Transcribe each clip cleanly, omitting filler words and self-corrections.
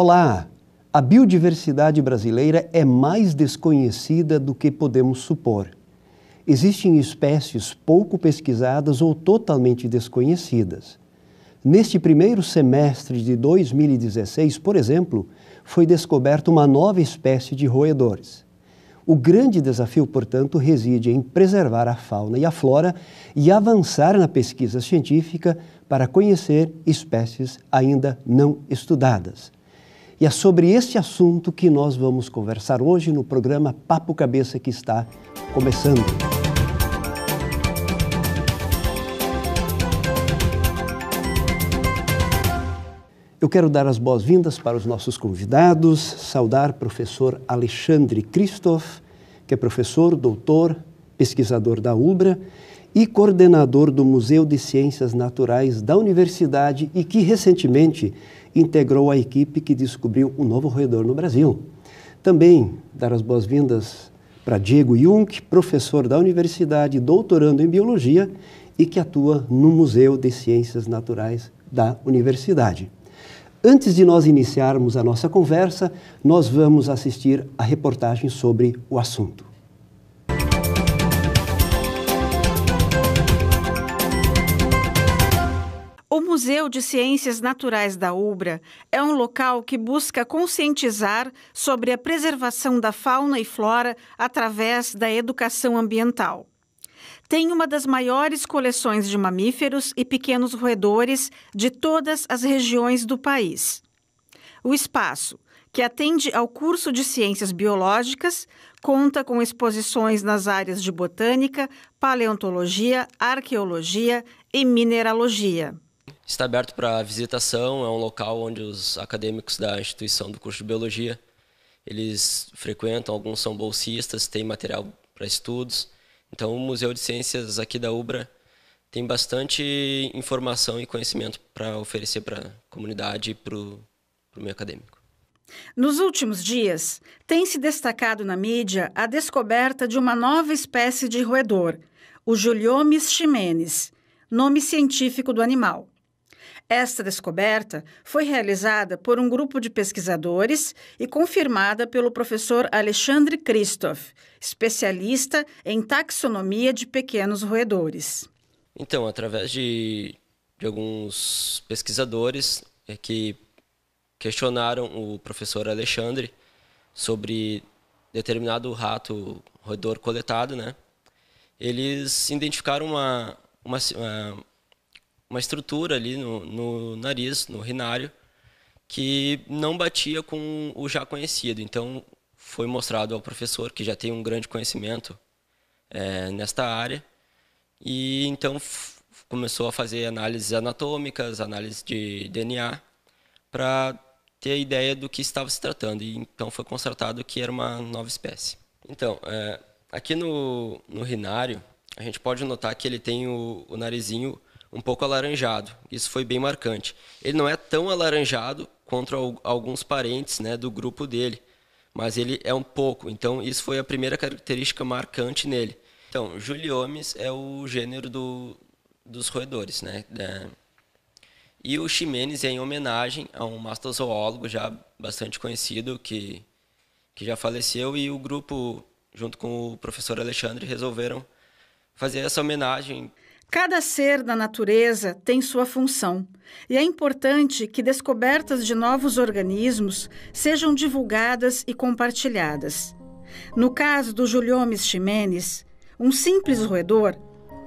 Olá! A biodiversidade brasileira é mais desconhecida do que podemos supor. Existem espécies pouco pesquisadas ou totalmente desconhecidas. Neste primeiro semestre de 2016, por exemplo, foi descoberta uma nova espécie de roedores. O grande desafio, portanto, reside em preservar a fauna e a flora e avançar na pesquisa científica para conhecer espécies ainda não estudadas. E é sobre este assunto que nós vamos conversar hoje no programa Papo Cabeça, que está começando. Eu quero dar as boas-vindas para os nossos convidados, saudar o professor Alexandre Christoph, que é professor, doutor, pesquisador da UBRA e coordenador do Museu de Ciências Naturais da Universidade e que recentemente integrou a equipe que descobriu um novo roedor no Brasil. Também dar as boas-vindas para Diego Jung, professor da Universidade, doutorando em Biologia e que atua no Museu de Ciências Naturais da Universidade. Antes de nós iniciarmos a nossa conversa, nós vamos assistir a reportagem sobre o assunto. O Museu de Ciências Naturais da UBRA é um local que busca conscientizar sobre a preservação da fauna e flora através da educação ambiental. Tem uma das maiores coleções de mamíferos e pequenos roedores de todas as regiões do país. O espaço, que atende ao curso de Ciências Biológicas, conta com exposições nas áreas de Botânica, Paleontologia, Arqueologia e Mineralogia. Está aberto para visitação, é um local onde os acadêmicos da instituição do curso de Biologia, eles frequentam, alguns são bolsistas, tem material para estudos. Então, o Museu de Ciências aqui da UBRA tem bastante informação e conhecimento para oferecer para a comunidade e para o meio acadêmico. Nos últimos dias, tem se destacado na mídia a descoberta de uma nova espécie de roedor, o Juliomes ximenes, nome científico do animal. Esta descoberta foi realizada por um grupo de pesquisadores e confirmada pelo professor Alexandre Christoph, especialista em taxonomia de pequenos roedores. Então, através de alguns pesquisadores que questionaram o professor Alexandre sobre determinado rato roedor coletado, né? Eles identificaram uma estrutura ali no nariz, no rinário, que não batia com o já conhecido. Então, foi mostrado ao professor, que já tem um grande conhecimento nesta área, e então começou a fazer análises anatômicas, análises de DNA, para ter a ideia do que estava se tratando. E então foi constatado que era uma nova espécie. Então, aqui no rinário, a gente pode notar que ele tem o narizinho um pouco alaranjado. Isso foi bem marcante. Ele não é tão alaranjado contra alguns parentes, né, do grupo dele, mas ele é um pouco. Então, isso foi a primeira característica marcante nele. Então, Juliomes é o gênero dos roedores, né? E o ximenes é em homenagem a um mastozoólogo já bastante conhecido que já faleceu, e o grupo, junto com o professor Alexandre, resolveram fazer essa homenagem. Cada ser da natureza tem sua função, e é importante que descobertas de novos organismos sejam divulgadas e compartilhadas. No caso do Juliomes ximenes, um simples roedor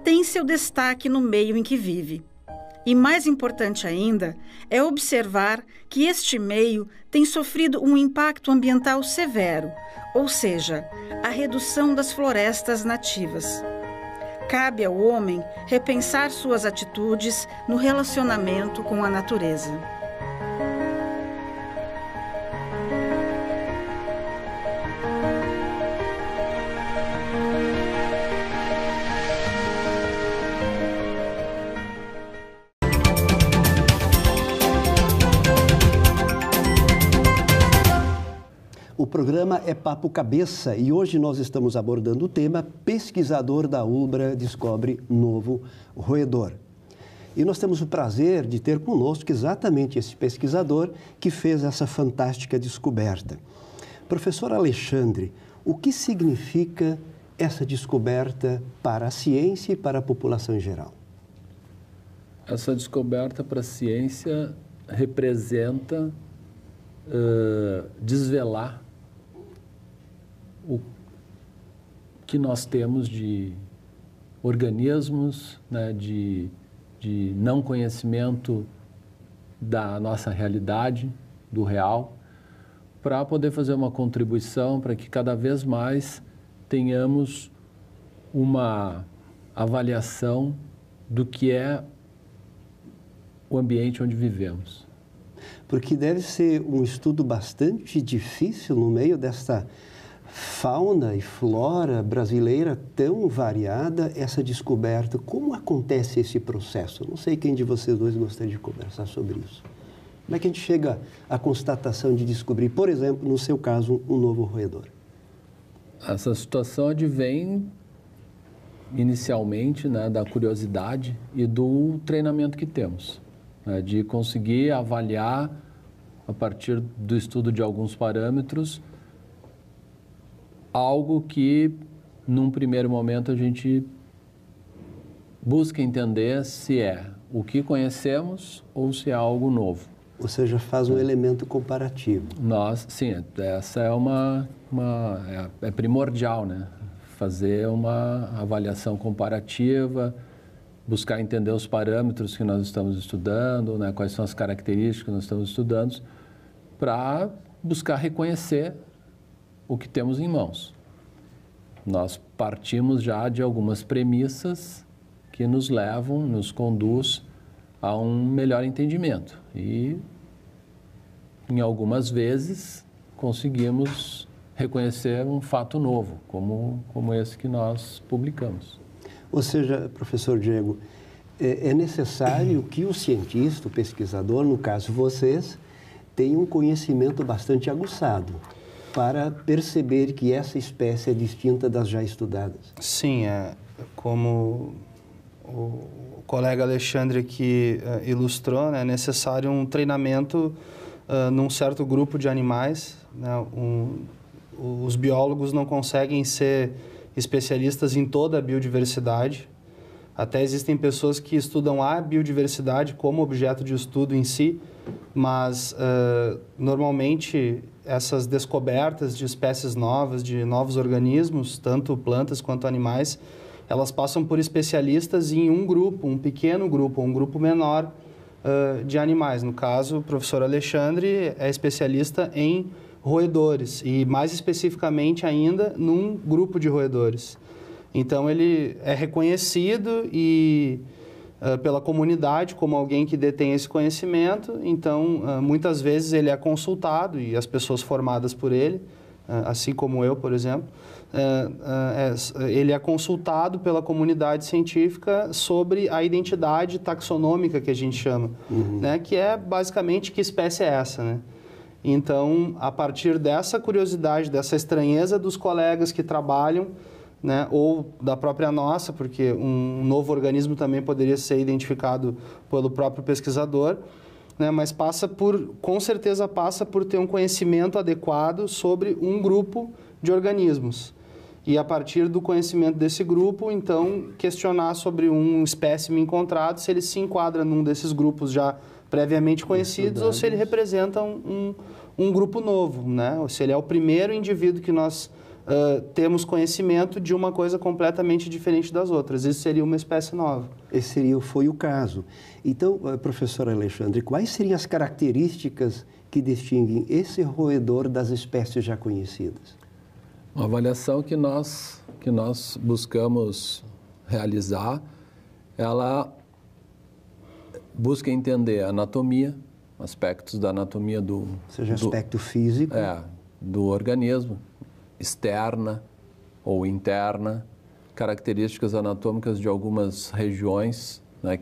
tem seu destaque no meio em que vive. E mais importante ainda é observar que este meio tem sofrido um impacto ambiental severo, ou seja, a redução das florestas nativas. Cabe ao homem repensar suas atitudes no relacionamento com a natureza. O programa é Papo Cabeça e hoje nós estamos abordando o tema Pesquisador da UBRA descobre novo roedor. E nós temos o prazer de ter conosco exatamente esse pesquisador que fez essa fantástica descoberta. Professor Alexandre, o que significa essa descoberta para a ciência e para a população em geral? Essa descoberta para a ciência representa desvelar o que nós temos de organismos, né, de não conhecimento da nossa realidade, do real, para poder fazer uma contribuição para que cada vez mais tenhamos uma avaliação do que é o ambiente onde vivemos. Porque deve ser um estudo bastante difícil no meio desta fauna e flora brasileira tão variada, essa descoberta. Como acontece esse processo? Não sei quem de vocês dois gostaria de conversar sobre isso. Como é que a gente chega à constatação de descobrir, por exemplo, no seu caso, um novo roedor? Essa situação advém inicialmente, né, da curiosidade e do treinamento que temos, né, de conseguir avaliar, a partir do estudo de alguns parâmetros, algo que, num primeiro momento, a gente busca entender se é o que conhecemos ou se é algo novo. Ou seja, faz um elemento comparativo. Sim, essa é primordial, né? Fazer uma avaliação comparativa, buscar entender os parâmetros que nós estamos estudando, né? Quais são as características que nós estamos estudando, para buscar reconhecer o que temos em mãos. Nós partimos já de algumas premissas que nos levam, nos conduz a um melhor entendimento. E, em algumas vezes, conseguimos reconhecer um fato novo, como esse que nós publicamos. Ou seja, professor Diego, é necessário que o cientista, o pesquisador, no caso vocês, tenha um conhecimento bastante aguçado para perceber que essa espécie é distinta das já estudadas. Sim, como o colega Alexandre aqui ilustrou, né, é necessário um treinamento num certo grupo de animais, né, os biólogos não conseguem ser especialistas em toda a biodiversidade. Até existem pessoas que estudam a biodiversidade como objeto de estudo em si, mas normalmente essas descobertas de espécies novas, de novos organismos, tanto plantas quanto animais, elas passam por especialistas em um grupo, um pequeno grupo, um grupo menor de animais. No caso, o professor Alexandre é especialista em roedores e, mais especificamente ainda, num grupo de roedores. Então, ele é reconhecido pela comunidade como alguém que detém esse conhecimento. Então, muitas vezes ele é consultado, e as pessoas formadas por ele, assim como eu, por exemplo, ele é consultado pela comunidade científica sobre a identidade taxonômica que a gente chama, né? Que é basicamente que espécie é essa, né? Então, a partir dessa curiosidade, dessa estranheza dos colegas que trabalham, né, ou da própria nossa, porque um novo organismo também poderia ser identificado pelo próprio pesquisador, né, mas com certeza passa por ter um conhecimento adequado sobre um grupo de organismos. E a partir do conhecimento desse grupo, então, questionar sobre um espécime encontrado, se ele se enquadra num desses grupos já previamente conhecidos ou se ele representa um grupo novo, né? Ou se ele é o primeiro indivíduo que nós temos conhecimento de uma coisa completamente diferente das outras. Isso seria uma espécie nova. Esse foi o caso. Então, professor Alexandre, quais seriam as características que distinguem esse roedor das espécies já conhecidas? Uma avaliação que nós buscamos realizar, ela busca entender a anatomia, aspectos da anatomia Ou seja, aspecto físico. Do organismo, externa ou interna, características anatômicas de algumas regiões, né,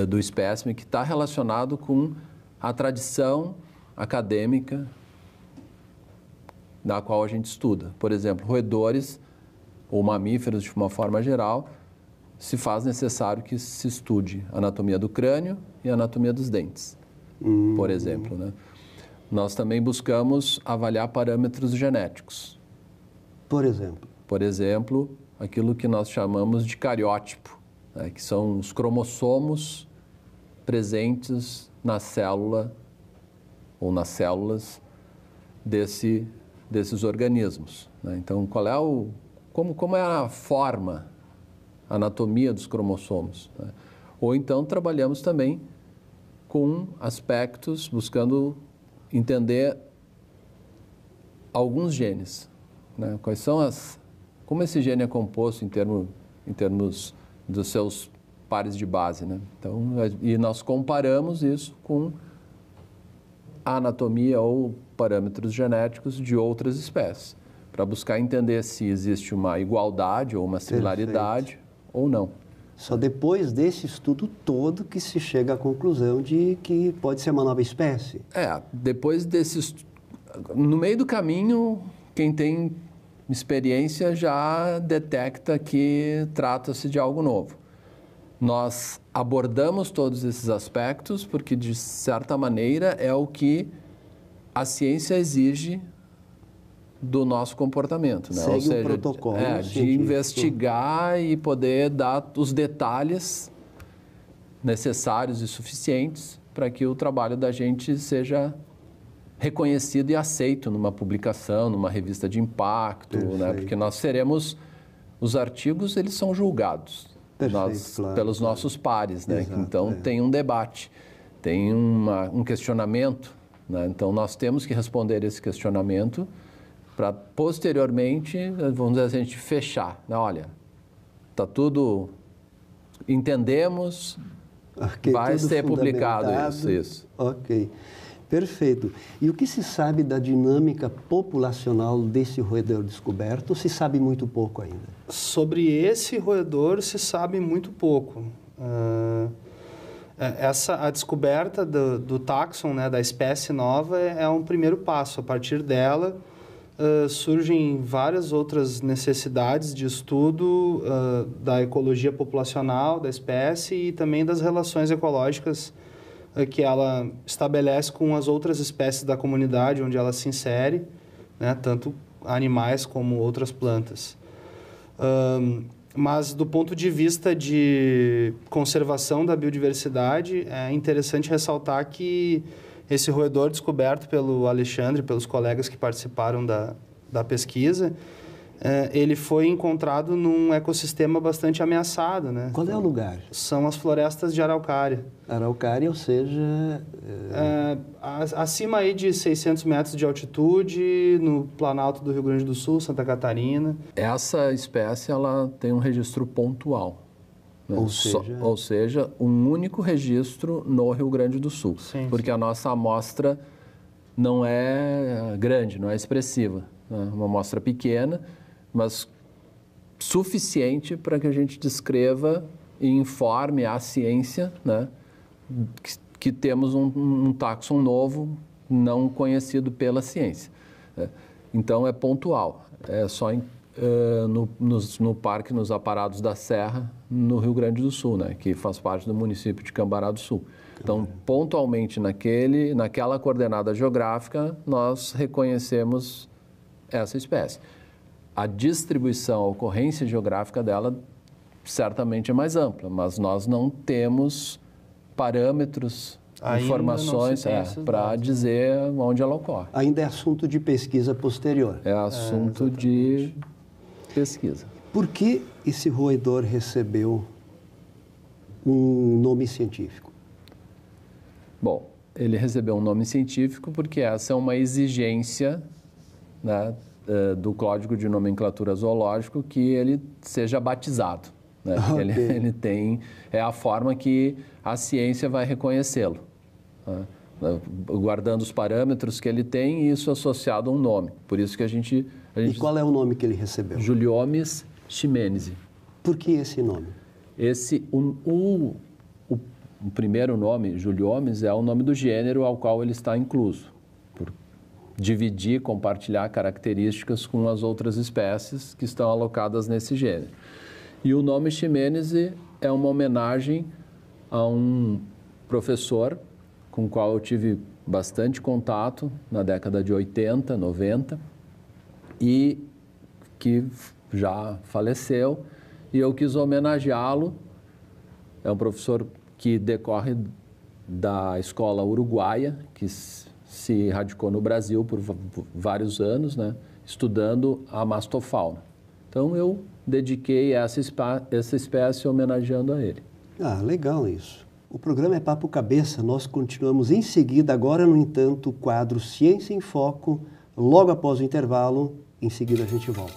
do espécime, que está relacionado com a tradição acadêmica da qual a gente estuda. Por exemplo, roedores ou mamíferos, de uma forma geral, se faz necessário que se estude a anatomia do crânio e a anatomia dos dentes, por exemplo, né? Nós também buscamos avaliar parâmetros genéticos. Por exemplo? Por exemplo, aquilo que nós chamamos de cariótipo, né, que são os cromossomos presentes na célula ou nas células desses organismos, né? Então, como é a forma, a anatomia dos cromossomos, né? Ou então trabalhamos também com aspectos buscando entender alguns genes, né? Como esse gene é composto em termos dos seus pares de base, né? Então, e nós comparamos isso com a anatomia ou parâmetros genéticos de outras espécies, para buscar entender se existe uma igualdade ou uma similaridade ou não. Só depois desse estudo todo que se chega à conclusão de que pode ser uma nova espécie. Depois no meio do caminho, quem tem experiência já detecta que trata-se de algo novo. Nós abordamos todos esses aspectos porque, de certa maneira, é o que a ciência exige do nosso comportamento, né? Segue ou seja, o protocolo de investigar e poder dar os detalhes necessários e suficientes para que o trabalho da gente seja reconhecido e aceito numa publicação, numa revista de impacto, né? Porque nós seremos, os artigos, eles são julgados pelos nossos pares, né? Exato, então tem um debate, tem um questionamento, né? Então nós temos que responder esse questionamento para posteriormente, vamos dizer assim, a gente fechar, né? Olha, está tudo, entendemos, vai ser publicado isso. Ok. Perfeito. E o que se sabe da dinâmica populacional desse roedor descoberto? Ou se sabe muito pouco ainda? Sobre esse roedor se sabe muito pouco. A descoberta do táxon, né, da espécie nova, é um primeiro passo. A partir dela, surgem várias outras necessidades de estudo da ecologia populacional da espécie e também das relações ecológicas que ela estabelece com as outras espécies da comunidade onde ela se insere, né, tanto animais como outras plantas. Mas do ponto de vista de conservação da biodiversidade, é interessante ressaltar que esse roedor descoberto pelo Alexandre, pelos colegas que participaram da pesquisa, ele foi encontrado num ecossistema bastante ameaçado, né? Qual é o lugar? São as florestas de Araucária. Araucária, ou seja... acima aí de 600 metros de altitude, no Planalto do Rio Grande do Sul, Santa Catarina. Essa espécie, ela tem um registro pontual, né? Ou seja, um único registro no Rio Grande do Sul. Sim, porque a nossa amostra não é grande, não é expressiva, né? Uma amostra pequena, mas suficiente para que a gente descreva e informe à ciência, né, que temos um táxon novo não conhecido pela ciência, né? Então, é pontual, é só no Parque nos Aparados da Serra, no Rio Grande do Sul, né, que faz parte do município de Cambará do Sul. Então, pontualmente naquela coordenada geográfica, nós reconhecemos essa espécie. A distribuição, a ocorrência geográfica dela certamente é mais ampla, mas nós não temos parâmetros, informações para dizer onde ela ocorre. Ainda é assunto de pesquisa posterior. É assunto de pesquisa. Por que esse roedor recebeu um nome científico? Bom, ele recebeu um nome científico porque essa é uma exigência, né, do Código de Nomenclatura Zoológico, que ele seja batizado, né? Okay. É a forma que a ciência vai reconhecê-lo, né? Guardando os parâmetros que ele tem e isso associado a um nome. Por isso que a gente E qual é o nome que ele recebeu? Juliomes chimense. Por que esse nome? O primeiro nome, Juliomes, é o nome do gênero ao qual ele está incluso, por dividir, compartilhar características com as outras espécies que estão alocadas nesse gênero. E o nome Ximenez é uma homenagem a um professor com o qual eu tive bastante contato na década de 80, 90 e que já faleceu, e eu quis homenageá-lo. É um professor que decorre da escola uruguaia, que se radicou no Brasil por vários anos, né, estudando a mastofauna. Então eu dediquei essa espécie homenageando a ele. Ah, legal isso. O programa é Papo Cabeça, nós continuamos em seguida, agora, no entanto, o quadro Ciência em Foco, logo após o intervalo, em seguida a gente volta.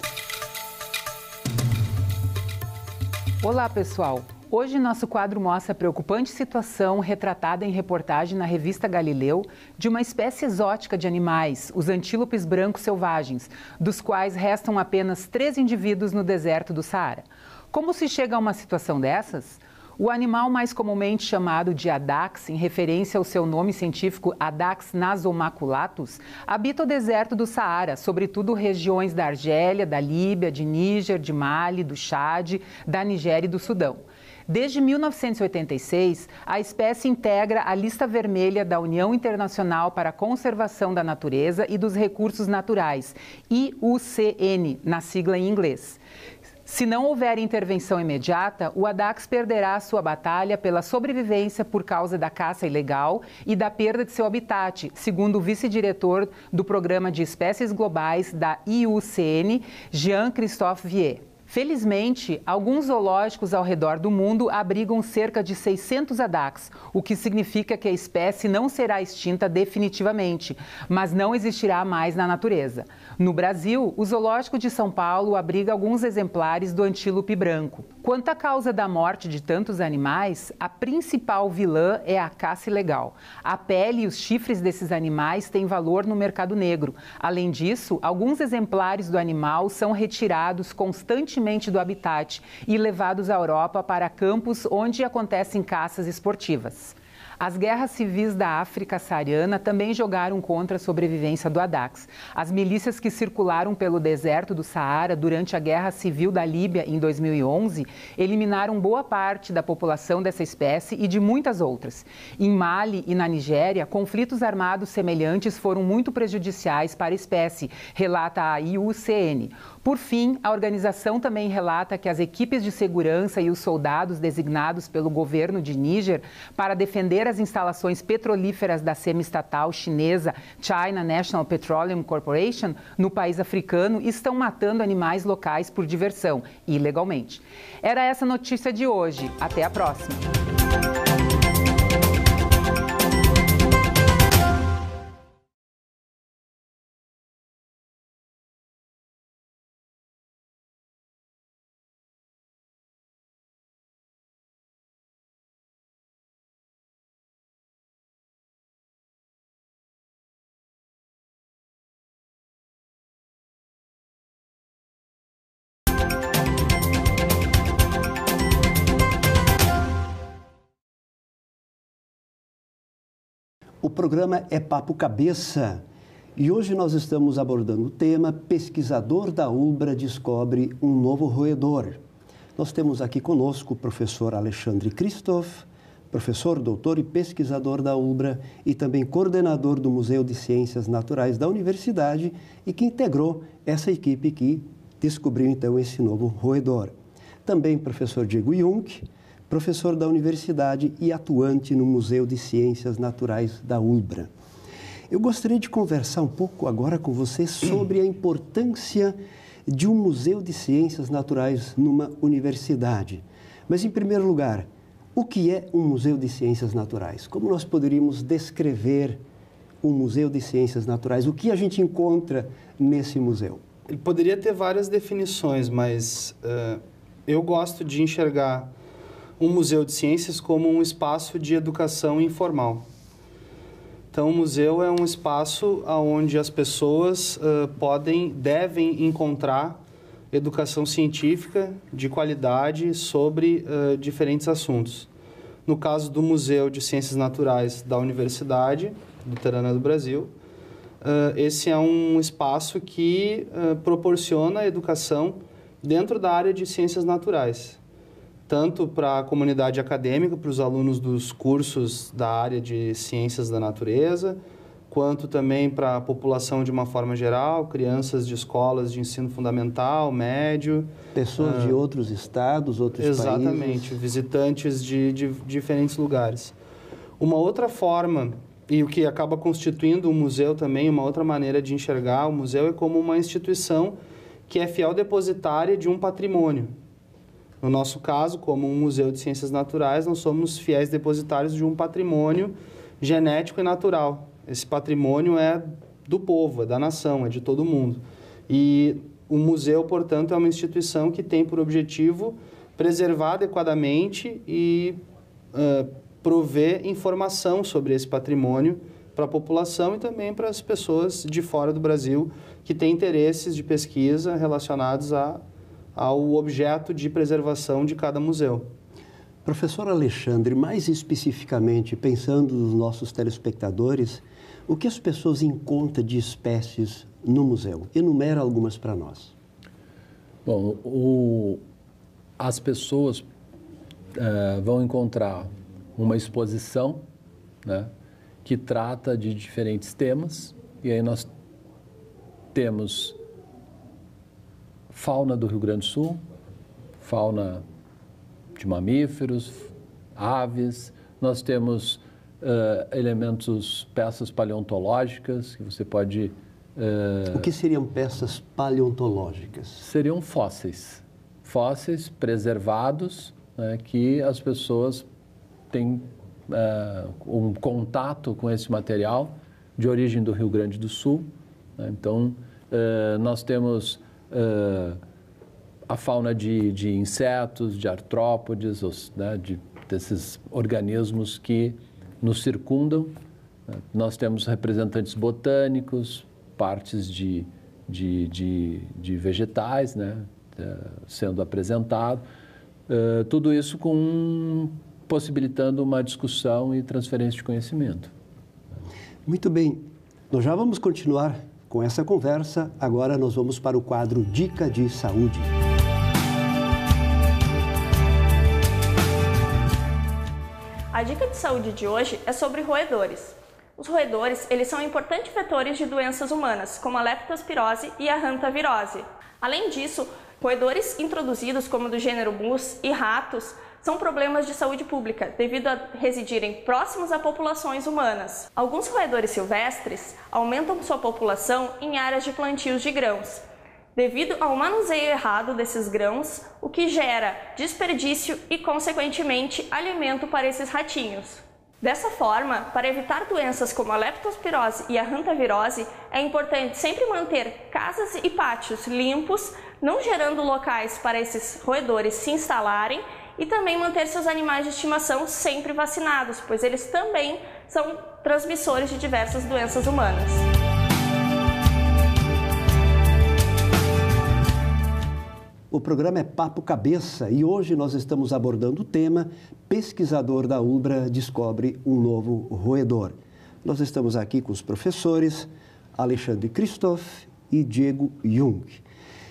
Olá, pessoal. Hoje nosso quadro mostra a preocupante situação retratada em reportagem na revista Galileu de uma espécie exótica de animais, os antílopes brancos selvagens, dos quais restam apenas 3 indivíduos no deserto do Saara. Como se chega a uma situação dessas? O animal mais comumente chamado de Adax, em referência ao seu nome científico Adax nasomaculatus, habita o deserto do Saara, sobretudo regiões da Argélia, da Líbia, de Níger, de Mali, do Chad, da Nigéria e do Sudão. Desde 1986, a espécie integra a lista vermelha da União Internacional para a Conservação da Natureza e dos Recursos Naturais, IUCN, na sigla em inglês. Se não houver intervenção imediata, o Adax perderá sua batalha pela sobrevivência por causa da caça ilegal e da perda de seu habitat, segundo o vice-diretor do Programa de Espécies Globais da IUCN, Jean-Christophe Vier. Felizmente, alguns zoológicos ao redor do mundo abrigam cerca de 600 Adax, o que significa que a espécie não será extinta definitivamente, mas não existirá mais na natureza. No Brasil, o Zoológico de São Paulo abriga alguns exemplares do antílope branco. Quanto à causa da morte de tantos animais, a principal vilã é a caça ilegal. A pele e os chifres desses animais têm valor no mercado negro. Além disso, alguns exemplares do animal são retirados constantemente do habitat e levados à Europa para campos onde acontecem caças esportivas. As guerras civis da África saariana também jogaram contra a sobrevivência do Adax. As milícias que circularam pelo deserto do Saara durante a Guerra Civil da Líbia em 2011 eliminaram boa parte da população dessa espécie e de muitas outras. Em Mali e na Nigéria, conflitos armados semelhantes foram muito prejudiciais para a espécie, relata a IUCN. Por fim, a organização também relata que as equipes de segurança e os soldados designados pelo governo de Níger para defender as instalações petrolíferas da semi-estatal chinesa China National Petroleum Corporation no país africano estão matando animais locais por diversão, ilegalmente. Era essa a notícia de hoje. Até a próxima! O programa é Papo Cabeça e hoje nós estamos abordando o tema Pesquisador da ULBRA descobre um novo roedor. Nós temos aqui conosco o professor Alexandre Christoph, professor, doutor e pesquisador da ULBRA e também coordenador do Museu de Ciências Naturais da Universidade e que integrou essa equipe que descobriu então esse novo roedor. Também professor Diego Jung, professor da universidade e atuante no Museu de Ciências Naturais da ULBRA. Eu gostaria de conversar um pouco agora com você sobre a importância de um Museu de Ciências Naturais numa universidade. Mas, em primeiro lugar, o que é um Museu de Ciências Naturais? Como nós poderíamos descrever um Museu de Ciências Naturais? O que a gente encontra nesse museu? Ele poderia ter várias definições, mas eu gosto de enxergar um museu de ciências como um espaço de educação informal. Então, o museu é um espaço onde as pessoas devem encontrar educação científica de qualidade sobre diferentes assuntos. No caso do Museu de Ciências Naturais da Universidade Luterana do Brasil, esse é um espaço que proporciona educação dentro da área de ciências naturais, tanto para a comunidade acadêmica, para os alunos dos cursos da área de ciências da natureza, quanto também para a população de uma forma geral, crianças de escolas de ensino fundamental, médio. Pessoas de outros estados, outros países. Exatamente, visitantes de diferentes lugares. Uma outra forma, e o que acaba constituindo o museu também, uma outra maneira de enxergar o museu é como uma instituição que é fiel depositária de um patrimônio. No nosso caso, como um museu de ciências naturais, nós somos fiéis depositários de um patrimônio genético e natural. Esse patrimônio é do povo, é da nação, é de todo mundo. E o museu, portanto, é uma instituição que tem por objetivo preservar adequadamente e prover informação sobre esse patrimônio para a população e também para as pessoas de fora do Brasil que têm interesses de pesquisa relacionados ao objeto de preservação de cada museu. Professor Alexandre, mais especificamente, pensando nos nossos telespectadores, o que as pessoas encontram de espécies no museu? Enumera algumas para nós. Bom, as pessoas vão encontrar uma exposição, né, que trata de diferentes temas, e aí nós temos fauna do Rio Grande do Sul, fauna de mamíferos, aves, nós temos elementos, peças paleontológicas, que você pode... O que seriam peças paleontológicas? Seriam fósseis preservados, né, que as pessoas têm um contato com esse material de origem do Rio Grande do Sul, né? Então, nós temos a fauna de insetos, de artrópodes, né, desses organismos que nos circundam. Nós temos representantes botânicos, partes de vegetais, né, sendo apresentado. Tudo isso possibilitando uma discussão e transferência de conhecimento. Muito bem. Nós já vamos continuar com essa conversa. Agora nós vamos para o quadro Dica de Saúde. A dica de saúde de hoje é sobre roedores. Os roedores, eles são importantes vetores de doenças humanas, como a leptospirose e a hantavirose. Além disso, roedores introduzidos como do gênero mus e ratos são problemas de saúde pública, devido a residirem próximos a populações humanas. Alguns roedores silvestres aumentam sua população em áreas de plantios de grãos, devido ao manuseio errado desses grãos, o que gera desperdício e, consequentemente, alimento para esses ratinhos. Dessa forma, para evitar doenças como a leptospirose e a hantavirose, é importante sempre manter casas e pátios limpos, não gerando locais para esses roedores se instalarem, e também manter seus animais de estimação sempre vacinados, pois eles também são transmissores de diversas doenças humanas. O programa é Papo Cabeça e hoje nós estamos abordando o tema Pesquisador da ULBRA descobre um novo roedor. Nós estamos aqui com os professores Alexandre Christoph e Diego Jung.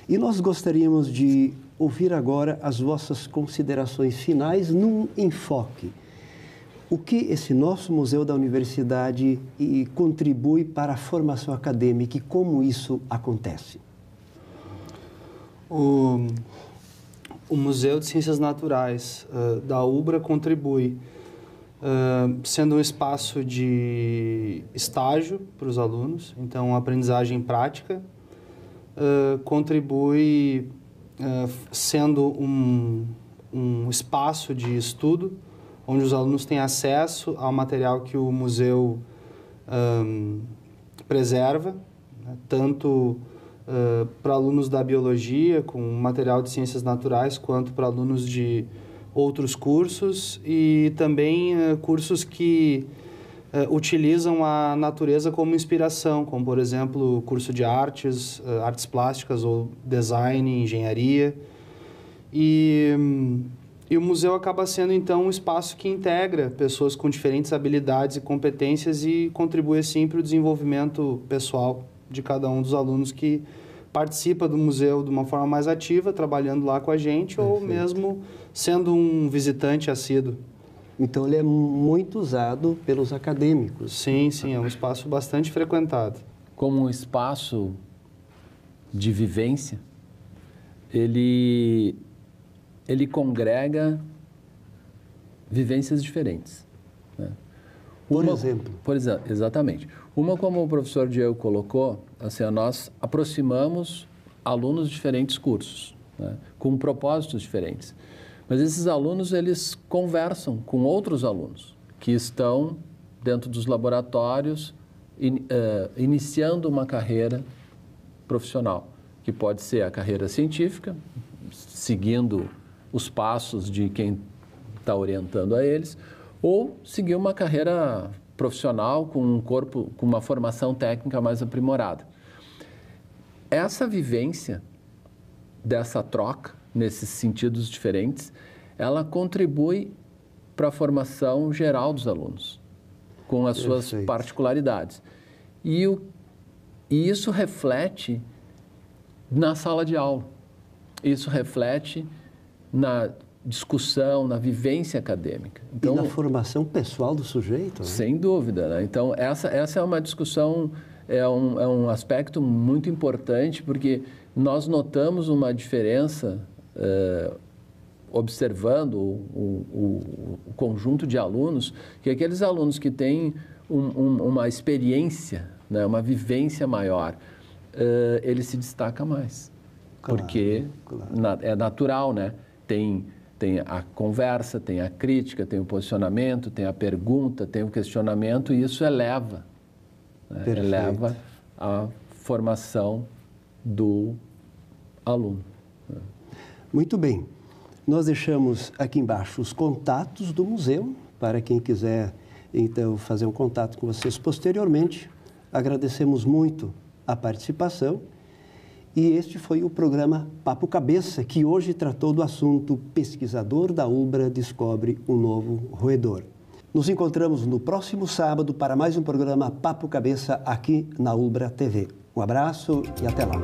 E nós gostaríamos de ouvir agora as vossas considerações finais num enfoque. O que esse nosso Museu da Universidade contribui para a formação acadêmica e como isso acontece? O Museu de Ciências Naturais da ULBRA contribui sendo um espaço de estágio para os alunos, então aprendizagem prática, contribui sendo um espaço de estudo, onde os alunos têm acesso ao material que o museu preserva, né, tanto para alunos da biologia, com material de ciências naturais, quanto para alunos de outros cursos e também cursos que utilizam a natureza como inspiração, como, por exemplo, o curso de artes plásticas ou design, engenharia. E o museu acaba sendo, então, um espaço que integra pessoas com diferentes habilidades e competências e contribui, assim, para o desenvolvimento pessoal de cada um dos alunos que participa do museu de uma forma mais ativa, trabalhando lá com a gente, ou mesmo sendo um visitante assíduo. Então, ele é muito usado pelos acadêmicos. Sim, sim, é um espaço bastante frequentado. Como um espaço de vivência, ele congrega vivências diferentes. Né? Por exemplo? Exatamente. Uma, como o professor Diego colocou, assim, nós aproximamos alunos de diferentes cursos, né? Com propósitos diferentes. Mas esses alunos, eles conversam com outros alunos que estão dentro dos laboratórios, iniciando uma carreira profissional, que pode ser a carreira científica, seguindo os passos de quem está orientando a eles, ou seguir uma carreira profissional com um corpo, com uma formação técnica mais aprimorada. Essa vivência dessa troca, nesses sentidos diferentes, ela contribui para a formação geral dos alunos, com as suas particularidades. E isso reflete na sala de aula, isso reflete na discussão, na vivência acadêmica. Então, e na formação pessoal do sujeito. Né? Sem dúvida. Né? Então, essa é uma discussão, é um aspecto muito importante, porque nós notamos uma diferença, observando o conjunto de alunos, que aqueles alunos que têm uma experiência, né, uma vivência maior, ele se destaca mais. Claro, porque é natural, né? Tem a conversa, tem a crítica, tem o posicionamento, tem a pergunta, tem o questionamento, e isso eleva, né? Eleva a formação do aluno. Muito bem. Nós deixamos aqui embaixo os contatos do museu, para quem quiser, então, fazer um contato com vocês posteriormente. Agradecemos muito a participação. E este foi o programa Papo Cabeça, que hoje tratou do assunto Pesquisador da ULBRA descobre um novo roedor. Nos encontramos no próximo sábado para mais um programa Papo Cabeça aqui na ULBRA TV. Um abraço e até lá.